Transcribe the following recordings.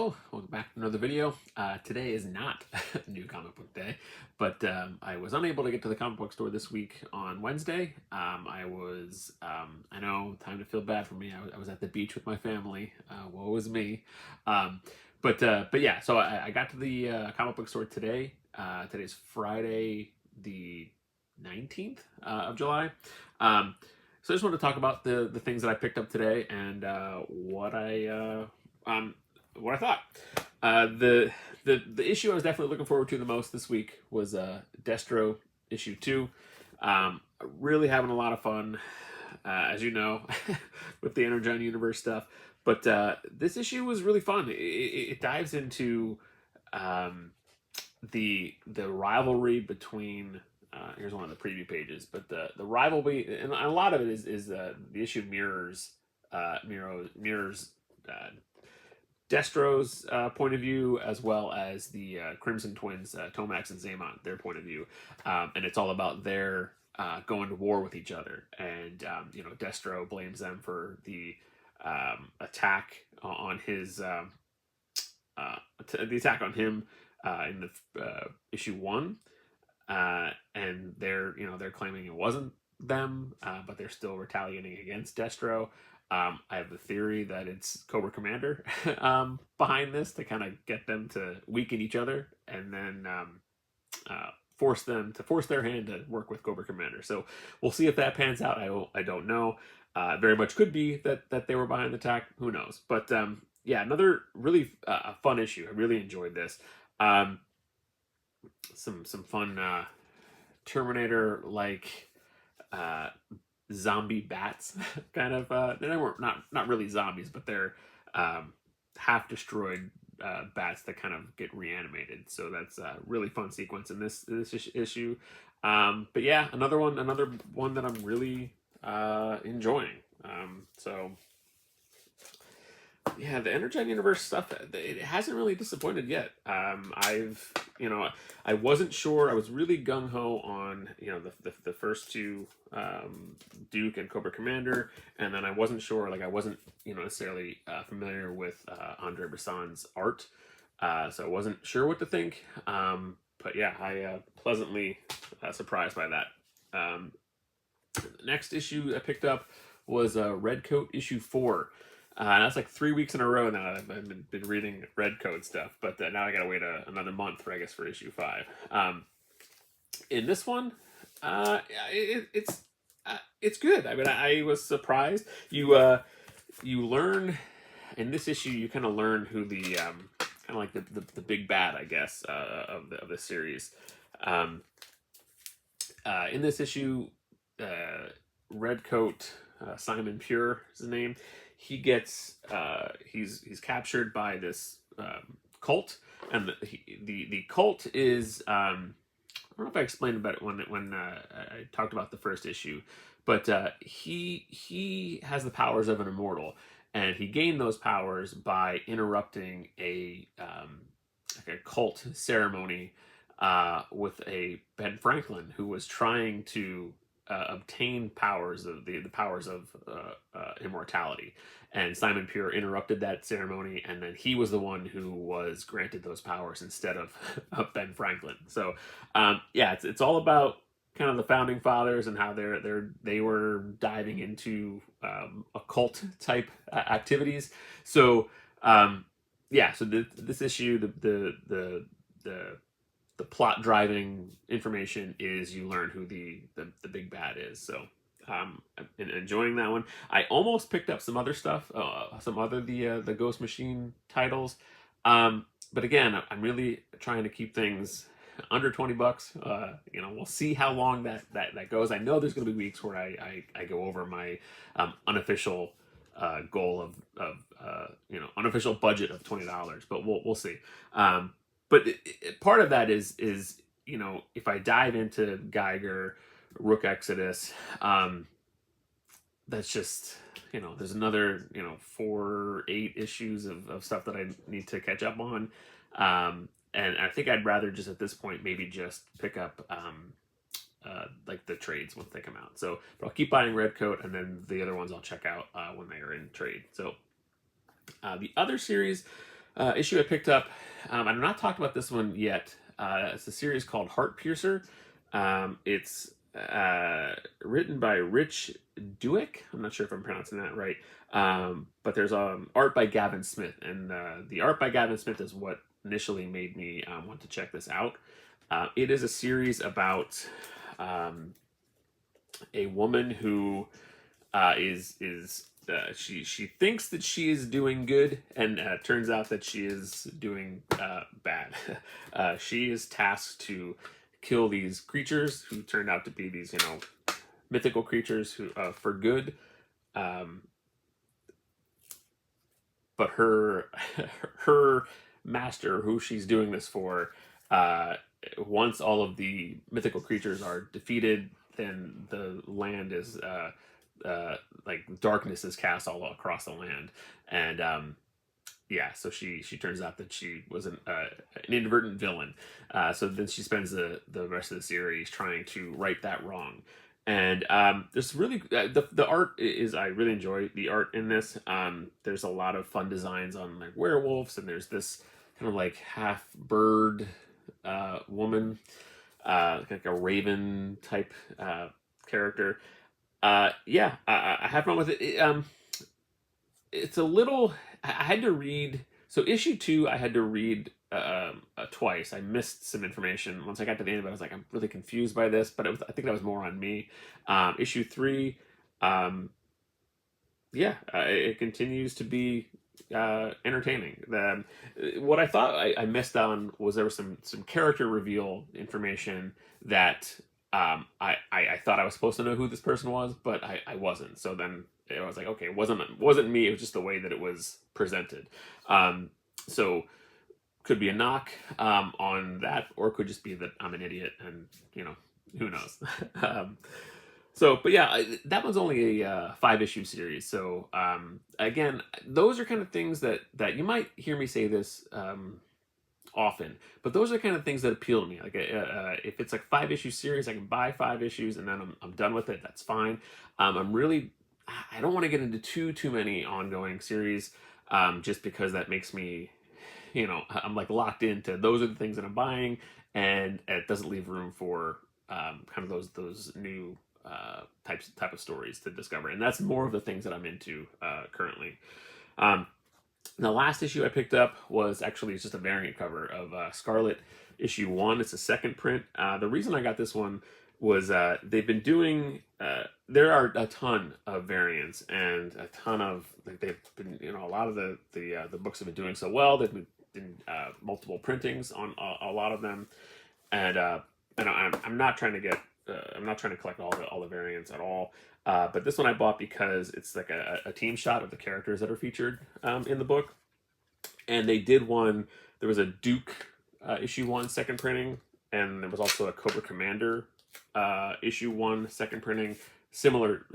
Hello, welcome back to another video. Today is not New Comic Book Day, but I was unable to get to the comic book store this week on Wednesday. I know, time to feel bad for me. I was at the beach with my family. Woe is me. But yeah, so I got to the comic book store today. Today's Friday, the 19th of July. So I just want to talk about the things that I picked up today and what I thought. The issue I was definitely looking forward to the most this week was Destro issue 2. Really having a lot of fun, as you know, with the Energon Universe stuff. But this issue was really fun. It dives into the rivalry between. Here's one of the preview pages, but the rivalry, and a lot of it is the issue mirrors Destro's point of view, as well as the Crimson Twins, Tomax and Zaymont, their point of view, and it's all about their going to war with each other. And Destro blames them for the attack on his the attack on him in the issue 1, and they're claiming it wasn't them, but they're still retaliating against Destro. I have the theory that it's Cobra Commander behind this to kind of get them to weaken each other, and then force their hand to work with Cobra Commander. So we'll see if that pans out. I don't know. Very much could be that they were behind the attack. Who knows? But yeah, another really fun issue. I really enjoyed this. Some fun Terminator like zombie bats kind of they were not really zombies, but they're half destroyed bats that kind of get reanimated. So that's a really fun sequence in this issue. But yeah, another one that I'm really enjoying. So yeah, the Energon Universe stuff, it hasn't really disappointed yet. I wasn't sure. I was really gung ho on the first two, Duke and Cobra Commander, and then I wasn't sure. Like I wasn't necessarily familiar with Andre Bressan's art, so I wasn't sure what to think. But yeah, I pleasantly surprised by that. Next issue I picked up was Redcoat issue 4. That's like 3 weeks in a row now. I've been reading Redcoat stuff, but now I gotta wait another month for issue 5. In this one, it's good. I mean, I was surprised. You learn in this issue. You kind of learn who the kind of like the big bad, I guess, of the series. In this issue, Redcoat, Simon Pure is his name. He gets he's captured by this cult, and the cult is I don't know if I explained about it when I talked about the first issue, but he has the powers of an immortal, and he gained those powers by interrupting a cult ceremony with a Ben Franklin who was trying to obtain powers of the powers of immortality, and Simon Pure interrupted that ceremony, and then he was the one who was granted those powers instead of Ben Franklin. So yeah, it's all about kind of the founding fathers and how they were diving into occult type activities. So yeah, so this issue, the plot driving information is you learn who the big bad is. So I'm enjoying that one. I almost picked up some other stuff, some other the Ghost Machine titles, but again, I'm really trying to keep things under $20. We'll see how long that goes. I know there's going to be weeks where I go over my unofficial goal of unofficial budget of $20, but we'll see. But part of that is if I dive into Geiger, Rook Exodus, that's just there's another 4-8 issues of stuff that I need to catch up on, and I think I'd rather just at this point maybe just pick up like the trades once they come out. So but I'll keep buying Redcoat, and then the other ones I'll check out when they are in trade. So the other series Issue I picked up. I've not talked about this one yet. It's a series called Heart Piercer. It's written by Rich Duick. I'm not sure if I'm pronouncing that right. But there's art by Gavin Smith, and the art by Gavin Smith is what initially made me want to check this out. It is a series about a woman who she thinks that she is doing good, and turns out that she is doing bad. She is tasked to kill these creatures who turned out to be these mythical creatures who for good. Um, but her her master, who she's doing this for, once all of the mythical creatures are defeated, then the land is like darkness is cast all across the land, and yeah, so she turns out that she was an inadvertent villain. So then she spends the rest of the series trying to right that wrong. And there's really the art is I really enjoy the art in this. There's a lot of fun designs on like werewolves, and there's this kind of like half bird woman, like a raven type character. Yeah, I have fun with it. It's a little. I had to read. So issue 2, I had to read twice. I missed some information. Once I got to the end of it, I was like, I'm really confused by this, but I think that was more on me. Issue 3, yeah, it continues to be entertaining. What I thought I missed on was there was some character reveal information that I thought I was supposed to know who this person was, but I wasn't. So then I was like, okay, it wasn't me. It was just the way that it was presented. So could be a knock on that, or it could just be that I'm an idiot, and who knows. But yeah, that one's only a 5-issue series. So again, those are kind of things that you might hear me say this often, but those are kind of things that appeal to me. Like if it's like 5-issue series, I can buy 5 issues and then I'm done with it. That's fine. I don't want to get into too many ongoing series, just because that makes me, I'm like locked into those are the things that I'm buying, and it doesn't leave room for kind of those new type of stories to discover, and that's more of the things that I'm into currently. The last issue I picked up was actually just a variant cover of Scarlet issue 1. It's a second print. The reason I got this one was they've been doing. There are a ton of variants and a ton of like they've been a lot of the books have been doing so well. They've been multiple printings on a lot of them, and I'm not trying to get. I'm not trying to collect all the variants at all. But this one I bought because it's like a team shot of the characters that are featured in the book. And they did one, there was a Duke issue 1 second printing, and there was also a Cobra Commander issue 1 second printing. Similar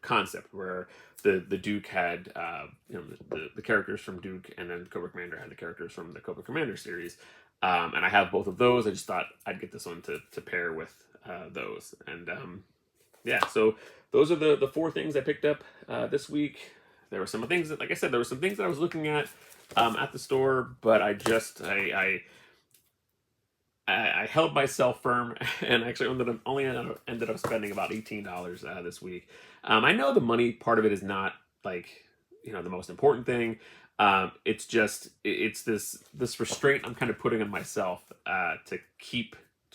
concept where the Duke had the characters from Duke, and then Cobra Commander had the characters from the Cobra Commander series. And I have both of those. I just thought I'd get this one to pair with those. And yeah, so those are the 4 things I picked up this week. There were some things that, like I said, there were some things that I was looking at the store, but I held myself firm, and actually ended up spending about $18 this week. I know the money part of it is not like the most important thing. It's just it's this restraint I'm kind of putting on myself to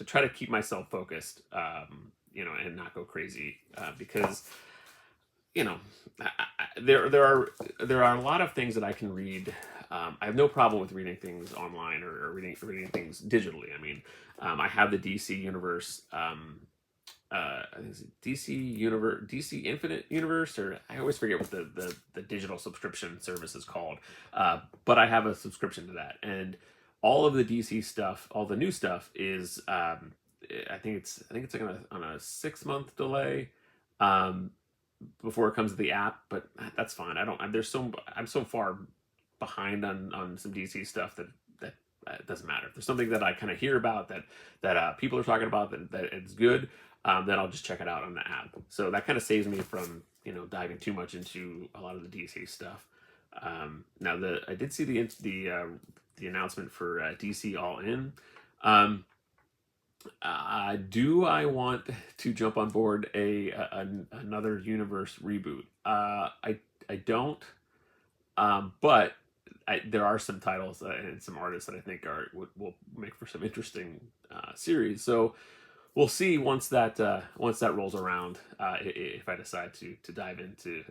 try to keep myself focused, and not go crazy, because there are a lot of things that I can read. I have no problem with reading things online or reading things digitally. I mean, I have the DC Universe. I think it's DC Infinite Universe, or I always forget what the digital subscription service is called. But I have a subscription to that, and all of the DC stuff, all the new stuff is. I think it's like on a 6-month delay. Before it comes to the app, but that's fine. I'm so far behind on some DC stuff that it doesn't matter. If there's something that I kind of hear about that people are talking about that it's good, then I'll just check it out on the app. So that kind of saves me from diving too much into a lot of the DC stuff. Now I did see the announcement for DC All In. Um, do I want to jump on board another universe reboot? I don't. But there are some titles and some artists that I think will make for some interesting series. So we'll see once that rolls around, if I decide to dive into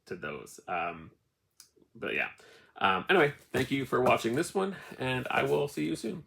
those. But yeah. Anyway, thank you for watching this one, and I will see you soon.